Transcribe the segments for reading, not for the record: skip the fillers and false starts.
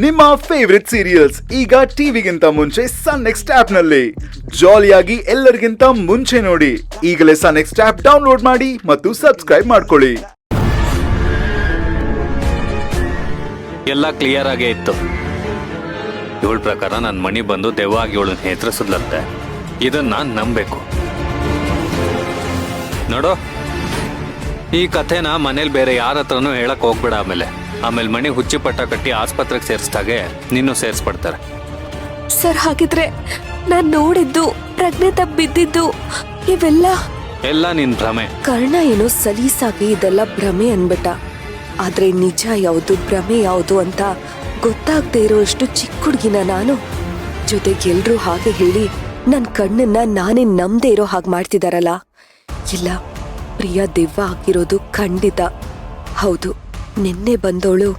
ನಿಮ್ಮ favourite serials ಈಗ ಟಿವಿಗಿಂತ ಮುಂಚೆ ಸನ್ ನೆಕ್ಸ್ಟ್ ಆಪ್ ನಲ್ಲಿ ಜಾಲಿಯಾಗಿ ಎಲ್ಲರಿಗಿಂತ ಮುಂಚೆ ನೋಡಿ. ಈಗಲೇ ಸನ್ ನೆಕ್ಸ್ಟ್ ಆಪ್ ಡೌನ್ಲೋಡ್ ಮಾಡಿ ಮತ್ತು ಸಬ್ಸ್ಕ್ರೈಬ್ ಮಾಡ್ಕೊಳ್ಳಿ. ಎಲ್ಲ ಕ್ಲಿಯರ್ ಆಗೇ ಇತ್ತು. ಇವಳ ಪ್ರಕಾರ ನನ್ನ ಮಣಿ ಬಂದು ದೆವ್ವಾಗಿ ಇವಳನ್ನ ಹೆದರಿಸಿದ್ಲಂತೆ. ಇದನ್ನ ನಾನು ನಂಬಬೇಕು. ನೋಡು, ಈ ಕಥೆನ ಮನೇಲಿ ಬೇರೆ ಯಾರ ಹತ್ರನೂ ಹೇಳಕ್ ಹೋಗ್ಬೇಡ. ಆಮೇಲೆ ಮಣಿ ಹುಚ್ಚಿ ಪಟ್ಟ ಕಟ್ಟಿ ಆಸ್ಪತ್ರೆಗೆ ಸೇರಿಸಿದಾಗೆ ನಿನ್ನೂ ಸೇರಿಸ್ಬಿಡ್ತಾರೆ. ಸರ್, ಹಾಗಿದ್ರೆ ನಾನ್ ನೋಡಿದ್ದು, ಪ್ರಜ್ಞೆ ತಪ್ಪಿದ್ದಿದ್ದು ಇವೆಲ್ಲ ನಿನ್ ಭ್ರಮೆ. ಕರ್ಣ ಏನೋ ಸಲೀಸಾಗಿ ಇದೆಲ್ಲ ಭ್ರಮೆ ಅನ್ಬಿಟ್ಟ. ಆದ್ರೆ ನಿಜ ಯಾವುದು, ಭ್ರಮೆ ಯಾವುದು ಅಂತ ಗೊತ್ತಾಗದೆ ಇರೋಷ್ಟು ಚಿಕ್ಕ ಹುಡುಗಿನ ನಾನು. ಜೊತೆಗೆ ಎಲ್ರೂ ಹಾಗೆ ಹೇಳಿ ನನ್ ಕಣ್ಣನ್ನ ನಾನೇ ನಂಬದೇ ಇರೋ ಹಾಗೆ ಮಾಡ್ತಿದಾರಲ್ಲ. ಇಲ್ಲ, ಪ್ರಿಯಾ ದೆವ್ವ ಆಗಿರೋದು ಖಂಡಿತ. ಹೌದು, ನಿನ್ನೆ ಬಂದವಳು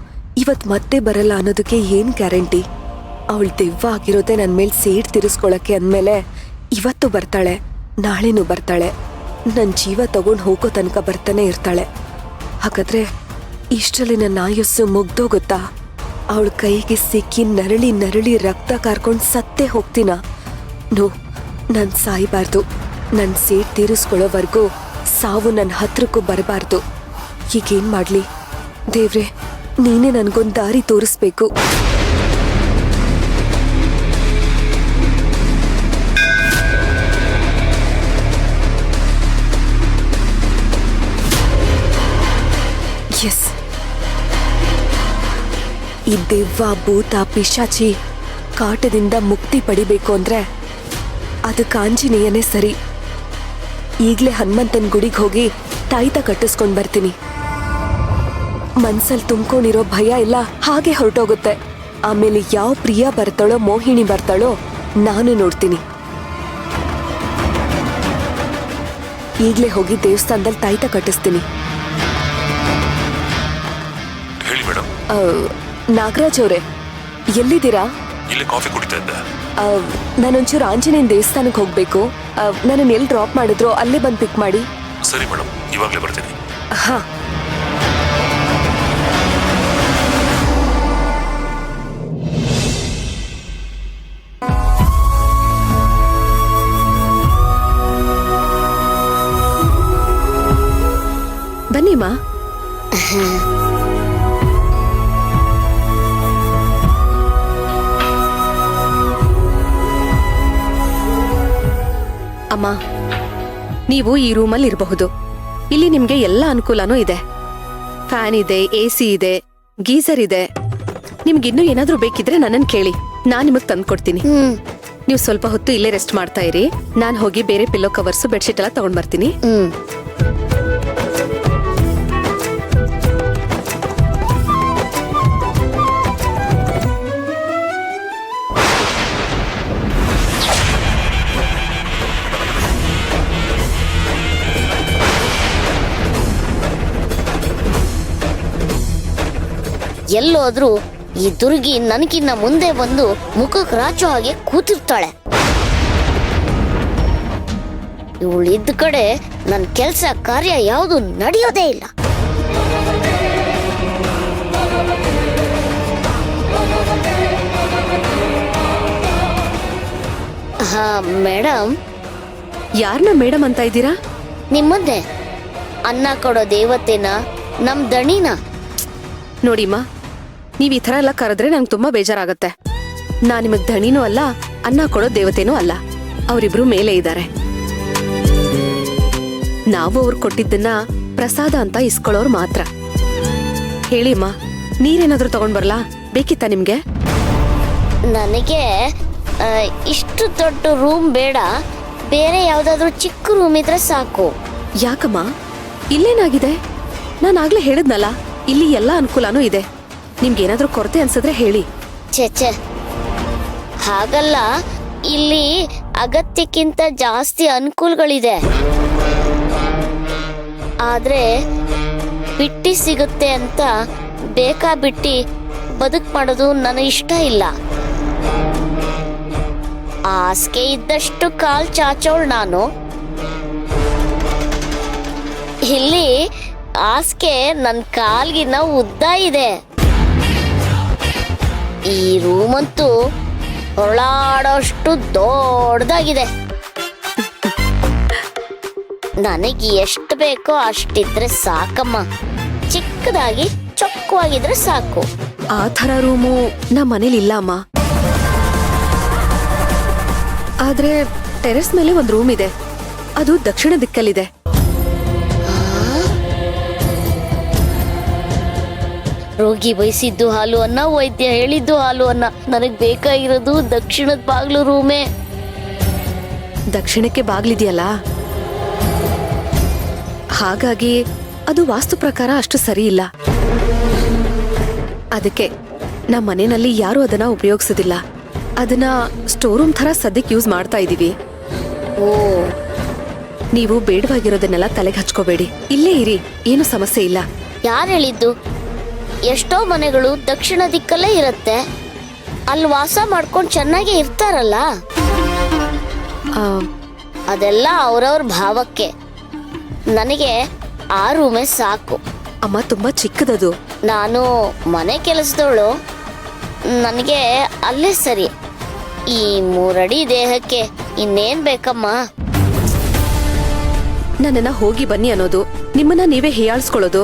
ಇವತ್ ಮತ್ತೆ ಬರಲ್ಲ ಅನ್ನೋದಕ್ಕೆ ಏನ್ ಗ್ಯಾರಂಟಿ? ಅವಳು ದೆವ್ವ ಆಗಿರೋದೇ ನನ್ ಮೇಲೆ ಸೇಡ್ ತಿರ್ಸ್ಕೊಳಕ್ಕೆ ಅಂದ್ಮೇಲೆ ಇವತ್ತು ಬರ್ತಾಳೆ, ನಾಳೆನೂ ಬರ್ತಾಳೆ, ನನ್ ಜೀವ ತಗೊಂಡ್ ಹೋಗೋ ತನಕ ಬರ್ತಾನೆ ಇರ್ತಾಳೆ. ಹಾಗಾದ್ರೆ ಇಷ್ಟರಲ್ಲಿ ನನ್ನ ಆಯುಸ್ಸು ಮುಗ್ದೋಗುತ್ತಾ? ಅವಳ ಕೈಗೆ ಸಿಕ್ಕಿ ನರಳಿ ನರಳಿ ರಕ್ತ ಕಾರ್ಕೊಂಡ್ ಸತ್ತೇ ಹೋಗ್ತೀನ? ನೋ, ನನ್ ಸಾಯ್ಬಾರ್ದು. ನನ್ ಸೇಡ್ ತೀರಿಸ್ಕೊಳ್ಳೋವರೆಗೂ ಸಾವು ನನ್ನ ಹತ್ರಕ್ಕೂ ಬರಬಾರ್ದು. ಈಗೇನ್ ಮಾಡ್ಲಿ? ದೇವ್ರೆ, ನೀನೇ ನನ್ಗೊಂದ್ ದಾರಿ ತೋರಿಸ್ಬೇಕು. ಎಸ್, ಈ ದೆವ್ವ, ಭೂತ, ಪಿಶಾಚಿ ಕಾಟದಿಂದ ಮುಕ್ತಿ ಪಡಿಬೇಕು ಅಂದ್ರೆ ಅದಕ್ಕೆ ಆಂಜನೇಯನೇ ಸರಿ. ಈಗ್ಲೇ ಹನುಮಂತನ ಗುಡಿಗೆ ಹೋಗಿ ತಾಯ್ತ ಕಟ್ಟಿಸ್ಕೊಂಡ್ ಬರ್ತೀನಿ. ಮನ್ಸಲ್ಲಿ ತುಂಬ್ಕೊಂಡಿರೋ ಭಯ ಎಲ್ಲ ಹಾಗೆ ಹೊರಟೋಗುತ್ತೆ. ಆಮೇಲೆ ಯಾವ ಪ್ರಿಯಾ ಬರ್ತಾಳೋ, ಮೋಹಿನಿ ಬರ್ತಾಳೋ ನಾನು ನೋಡ್ತೀನಿ. ಈಗ್ಲೇ ಹೋಗಿ ದೇವಸ್ಥಾನದಲ್ಲಿ ತಾಯ್ತ ಕಟ್ಟಿಸ್ತೀನಿ. ಹೇಳಿ ಮೇಡಮ್. ನಾಗರಾಜ್ ಅವರೇ, ಎಲ್ಲಿದ್ದೀರಾ? ಇಲ್ಲಿ ಕಾಫಿ ಕುಡಿತಾ ಇದ್ದೆ. ನಾನೊಂಚೂರು ಆಂಜನೇಯನ ದೇವಸ್ಥಾನಕ್ಕೆ ಹೋಗ್ಬೇಕು. ನನ್ನನ್ನು ಎಲ್ಲಿ ಡ್ರಾಪ್ ಮಾಡಿದ್ರೋ ಅಲ್ಲೇ ಬಂದು ಪಿಕ್ ಮಾಡಿ. ಸರಿ ಮೇಡಮ್, ಇವಾಗಲೇ ಬರ್ತೀನಿ. ಹಾ. ಬನ್ನಿಮ್ಮ. ಅಮ್ಮ, ನೀವು ಈ ರೂಮಲ್ಲಿ ಇರಬಹುದು. ಇಲ್ಲಿ ನಿಮ್ಗೆ ಎಲ್ಲ ಅನುಕೂಲನೂ ಇದೆ. ಫ್ಯಾನ್ ಇದೆ, AC ಇದೆ, ಗೀಸರ್ ಇದೆ. ನಿಮ್ಗಿನ್ನೂ ಏನಾದ್ರೂ ಬೇಕಿದ್ರೆ ನನ್ನನ್ನು ಕೇಳಿ, ನಾನ್ ನಿಮಗ್ ತಂದ್ಕೊಡ್ತೀನಿ. ನೀವು ಸ್ವಲ್ಪ ಹೊತ್ತು ಇಲ್ಲೇ ರೆಸ್ಟ್ ಮಾಡ್ತಾ ಇರಿ. ನಾನ್ ಹೋಗಿ ಬೇರೆ ಪಿಲ್ಲೋ ಕವರ್ಸ್, ಬೆಡ್ಶೀಟ್ ಎಲ್ಲ ತಗೊಂಡ್ ಬರ್ತೀನಿ. ಎಲ್ಲೋದ್ರೂ ಈ ದುರ್ಗಿ ನನಗಿನ್ನ ಮುಂದೆ ಬಂದು ಮುಖಕ್ಕೆ ರಾಚೋ ಹಾಗೆ ಕೂತಿರ್ತಾಳೆ. ಇವಳಿದ್ದ ಕಡೆ ನನ್ನ ಕೆಲಸ ಕಾರ್ಯ ಯಾವುದು ನಡೆಯೋದೇ ಇಲ್ಲ. ಹಾ ಮೇಡಮ್. ಯಾರನ್ನ ಮೇಡಮ್ ಅಂತ ಇದ್ದೀರಾ? ನಿಮ್ಮನ್ನೇ, ಅನ್ನ ಕೊಡೋ ದೇವತೆನ, ನಮ್ ದಣಿನ. ನೋಡಿಮ್ಮ, ನೀವ್ ಈ ಥರ ಎಲ್ಲ ಕರೆದ್ರೆ ನಂಗೆ ತುಂಬಾ ಬೇಜಾರಾಗತ್ತೆ. ನಾನ್ ನಿಮಗ್ ಧಣಿನೂ ಅಲ್ಲ, ಅನ್ನ ಕೊಡೋ ದೇವತೆನೂ ಅಲ್ಲ. ಅವರಿಬ್ರು ಮೇಲೆ ಇದ್ದಾರೆ. ನಾವು ಅವ್ರು ಕೊಟ್ಟಿದ್ದನ್ನ ಪ್ರಸಾದ ಅಂತ ಇಸ್ಕೊಳ್ಳೋರು ಮಾತ್ರ. ಹೇಳಿಮ್ಮ, ನೀರೇನಾದ್ರೂ ತಗೊಂಡ್ ಬರ್ಲಾ? ಬೇಕಿತ್ತ ನಿಮ್ಗೆ? ನನಗೆ ಇಷ್ಟು ದೊಡ್ಡ ರೂಮ್ ಬೇಡ, ಬೇರೆ ಯಾವ್ದಾದ್ರು ಚಿಕ್ಕ ರೂಮ್ ಇದ್ರೆ ಸಾಕು. ಯಾಕಮ್ಮ, ಇಲ್ಲೇನಾಗಿದೆ? ನಾನು ಆಗ್ಲೇ ಹೇಳಿದ್ನಲ್ಲ, ಇಲ್ಲಿ ಎಲ್ಲ ಅನುಕೂಲನೂ ಇದೆ. ನಿಮ್ಗೇನಾದ್ರೂ ಕೊರತೆ ಅನ್ಸಿದ್ರೆ ಹೇಳಿ. ಛೆ, ಹಾಗಲ್ಲ, ಇಲ್ಲಿ ಅಗತ್ಯಕ್ಕಿಂತ ಜಾಸ್ತಿ ಅನುಕೂಲಗಳಿದೆ. ಆದ್ರೆ ಬಿಟ್ಟಿ ಸಿಗುತ್ತೆ ಅಂತ ಬೇಕಾಬಿಟ್ಟಿ ಬದುಕು ಮಾಡೋದು ನನಗೆ ಇಷ್ಟ ಇಲ್ಲ. ಆಸ್ಕೆ ಇದ್ದಷ್ಟು ಕಾಲ್ ಚಾಚೋಳ್ ನಾನು. ಇಲ್ಲಿ ಆಸ್ಕೆ ನನ್ನ ಕಾಲ್ಗಿನ್ನ ಉದ್ದ ಇದೆ. ಈ ರೂಮಂತೂ ಹೊರಳಾಡೋಷ್ಟು ದೊಡ್ಡದಾಗಿದೆ. ನನಗೆ ಎಷ್ಟು ಬೇಕೋ ಅಷ್ಟಿದ್ರೆ ಸಾಕಮ್ಮ. ಚಿಕ್ಕದಾಗಿ ಚೊಕ್ಕವಾಗಿದ್ರೆ ಸಾಕು. ಆ ಥರ ರೂಮು ನಮ್ಮ ಮನೇಲಿ ಇಲ್ಲ ಅಮ್ಮ. ಆದ್ರೆ ಟೆರೆಸ್ ಮೇಲೆ ಒಂದು ರೂಮ್ ಇದೆ. ಅದು ದಕ್ಷಿಣ ದಿಕ್ಕಲ್ಲಿದೆ. ರೋಗಿ ಬಯಸಿದ್ದು ಹಾಲು ಅನ್ನ, ವೈದ್ಯ ಹೇಳಿದ್ದು ಹಾಲು ಅನ್ನ. ನನಗ್ ಬೇಕಾಗಿರೋದು ದಕ್ಷಿಣದ ಬಾಗ್ಲು ರೂಮೇ. ದಕ್ಷಿಣಕ್ಕೆ ಬಾಗ್ಲಿದೆಯಲ್ಲ, ಹಾಗಾಗಿ ಅದು ವಾಸ್ತು ಪ್ರಕಾರ ಅಷ್ಟು ಸರಿ ಇಲ್ಲ. ಅದಕ್ಕೆ ನಮ್ಮ ಮನೆಯಲ್ಲಿ ಯಾರು ಅದನ್ನ ಉಪಯೋಗಿಸೋದಿಲ್ಲ. ಅದನ್ನ ಸ್ಟೋರ್ ರೂಮ್ ತರ ಸದ್ಯಕ್ಕೆ ಯೂಸ್ ಮಾಡ್ತಾ ಇದೀವಿ. ಓ, ನೀವು ಬೇಡವಾಗಿರೋದನ್ನೆಲ್ಲ ತಲೆಗೆ ಹಚ್ಕೋಬೇಡಿ, ಇಲ್ಲೇ ಇರಿ, ಏನು ಸಮಸ್ಯೆ ಇಲ್ಲ. ಯಾರು ಹೇಳಿದ್ದು? ಎಷ್ಟೋ ಮನೆಗಳು ದಕ್ಷಿಣ ದಿಕ್ಕಲ್ಲೇ ಇರತ್ತೆ, ಅಲ್ಲಿ ವಾಸ ಮಾಡ್ಕೊಂಡು ಚೆನ್ನಾಗೇ ಇರ್ತಾರಲ್ಲ. ಆ, ಅದೆಲ್ಲ ಅವ್ರವ್ರ ಭಾವಕ್ಕೆ. ನನಗೆ ಆ ರೂಮೇ ಸಾಕು. ಅಮ್ಮ ತುಂಬಾ ಚಿಕ್ಕದದು. ನಾನು ಮನೆ ಕೆಲಸದವಳು, ನನಗೆ ಅಲ್ಲೇ ಸರಿ. ಈ 3 ಅಡಿ ದೇಹಕ್ಕೆ ಇನ್ನೇನ್ ಬೇಕಮ್ಮ? ನನ್ನನ್ನ ಹೋಗಿ ಬನ್ನಿ ಅನ್ನೋದು, ನಿಮ್ಮನ್ನ ನೀವೇ ಹೀಯಾಳಿಸ್ಕೊಳ್ಳೋದು,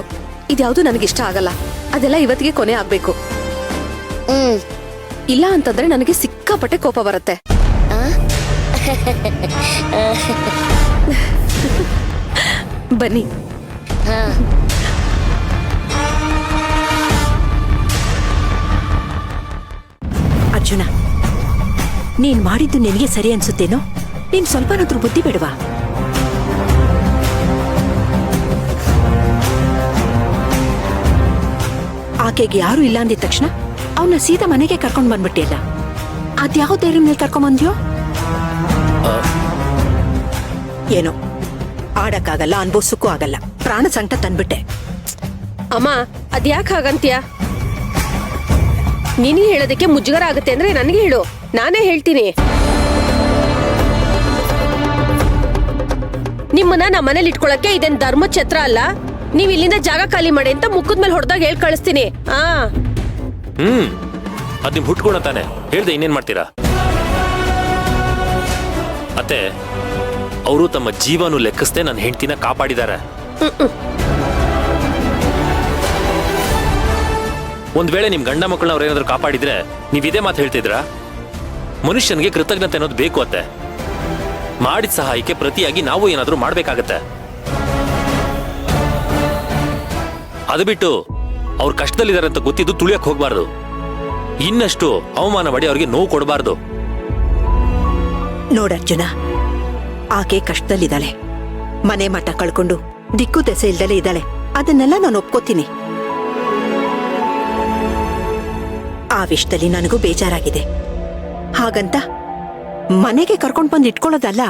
ಇದ್ಯಾವುದು ನನಗಿಷ್ಟ ಆಗಲ್ಲ. ಅದೆಲ್ಲ ಇವತ್ತಿಗೆ ಕೊನೆ ಆಗ್ಬೇಕು. ಇಲ್ಲ ಅಂತಂದ್ರೆ ನನಗೆ ಸಿಕ್ಕಾಪಟ್ಟೆ ಕೋಪ ಬರುತ್ತೆ. ಬನ್ನಿ. ಅರ್ಜುನ, ನೀನ್ ಮಾಡಿದ್ದು ನಿನಗೆ ಸರಿ ಅನ್ಸುತ್ತೇನೋ? ನೀನ್ ಸ್ವಲ್ಪನಾದ್ರೂ ಬುದ್ಧಿ ಬೇಡವಾ? ಆಕೆಗೆ ಯಾರು ಇಲ್ಲ ಅಂದಿದ ತಕ್ಷಣ ಅವನ್ನ ಸೀದಾ ಮನೆಗೆ ಕರ್ಕೊಂಡ್ ಬಂದ್ಬಿಟ್ಟಿಯಲ್ಲ. ಅದ್ಯಾವ ಧೈರ್ಯ ಮೇಲೆ ಕರ್ಕೊಂಡ್ ಬಂದ್ಯೋ ಏನೋ? ಆಡಕ್ಕಾಗಲ್ಲ, ಅನ್ಭವಿಸಕ್ಕೂ ಆಗಲ್ಲ, ಪ್ರಾಣ ಸಂಕಟ ತಂದ್ಬಿಟ್ಟೆ. ಅಮ್ಮ, ಅದ್ಯಾಕೆ ಹಾಗಂತೀಯ? ನಿನಗೆ ಹೇಳೋದಕ್ಕೆ ಮುಜುಗರ ಆಗುತ್ತೆ ಅಂದ್ರೆ ನನಗೆ ಹೇಳು, ನಾನೇ ಹೇಳ್ತೀನಿ. ನಿಮ್ಮನ್ನ ನಮ್ಮ ಮನೇಲಿ ಇಟ್ಕೊಳಕ್ಕೆ ಇದೇನ್ ಧರ್ಮಛತ್ರ ಅಲ್ಲ. ನೀವ್ ಇಲ್ಲಿಂದ ಜಾಗ ಖಾಲಿ ಮಾಡಿ ಅಂತ ಮುಖದ ಮೇಲೆ ಹೊಡೆದಾಗ ಹೇಳ್ ಕಳಿಸ್ತೀನಿ. ಅದ್ ನಿಮ್ ಹುಟ್ಕೊಳ ತಾನೆ, ಹೇಳ್ದೆ ಇನ್ನೇನ್ ಮಾಡ್ತೀರಾ? ಅತ್ತೆ, ಅವರು ತಮ್ಮ ಜೀವನು ಲೆಕ್ಕಿಸದೆ ನನ್ನ ಹೆಂಡತಿನ ಕಾಪಾಡಿದ್ದಾರೆ. ಒಂದ್ ವೇಳೆ ನಿಮ್ ಗಂಡ ಮಕ್ಕಳನ್ನ ಅವ್ರೇನಾದ್ರೂ ಕಾಪಾಡಿದ್ರೆ ನೀವ್ ಇದೇ ಮಾತು ಹೇಳ್ತಿದ್ರಾ? ಮನುಷ್ಯನಿಗೆ ಕೃತಜ್ಞತೆ ಅನ್ನೋದು ಬೇಕು ಅತ್ತೆ. ಮಾಡಿದ ಸಹಾಯಕ್ಕೆ ಪ್ರತಿಯಾಗಿ ನಾವು ಏನಾದ್ರೂ ಮಾಡ್ಬೇಕಾಗತ್ತೆ. ಅದು ಬಿಟ್ಟು ಅವ್ರು ಕಷ್ಟದಲ್ಲಿದ್ದಾರೆ ಅಂತ ಗೊತ್ತಿದ್ದು ತುಳಿಯಕ್ ಹೋಗ್ಬಾರ್ದು. ಇನ್ನಷ್ಟು ಅವಮಾನ ಮಾಡಿ ಅವ್ರಿಗೆ ನೋವು ಕೊಡಬಾರ್ದು. ನೋಡರ್ಜುನ, ಆಕೆ ಕಷ್ಟದಲ್ಲಿದ್ದಾಳೆ, ಮನೆ ಮಠ ಕಳ್ಕೊಂಡು ದಿಕ್ಕು ದೆಸೆ ಇಲ್ದಲೇ ಇದ್ದಾಳೆ. ಅದನ್ನೆಲ್ಲ ನಾನು ಒಪ್ಕೋತೀನಿ. ಆ ವಿಷಯದಲ್ಲಿ ನನಗೂ ಬೇಜಾರಾಗಿದೆ. ಹಾಗಂತ ಮನೆಗೆ ಕರ್ಕೊಂಡ್ ಬಂದು ಇಟ್ಕೊಳ್ಳೋದಲ್ಲ.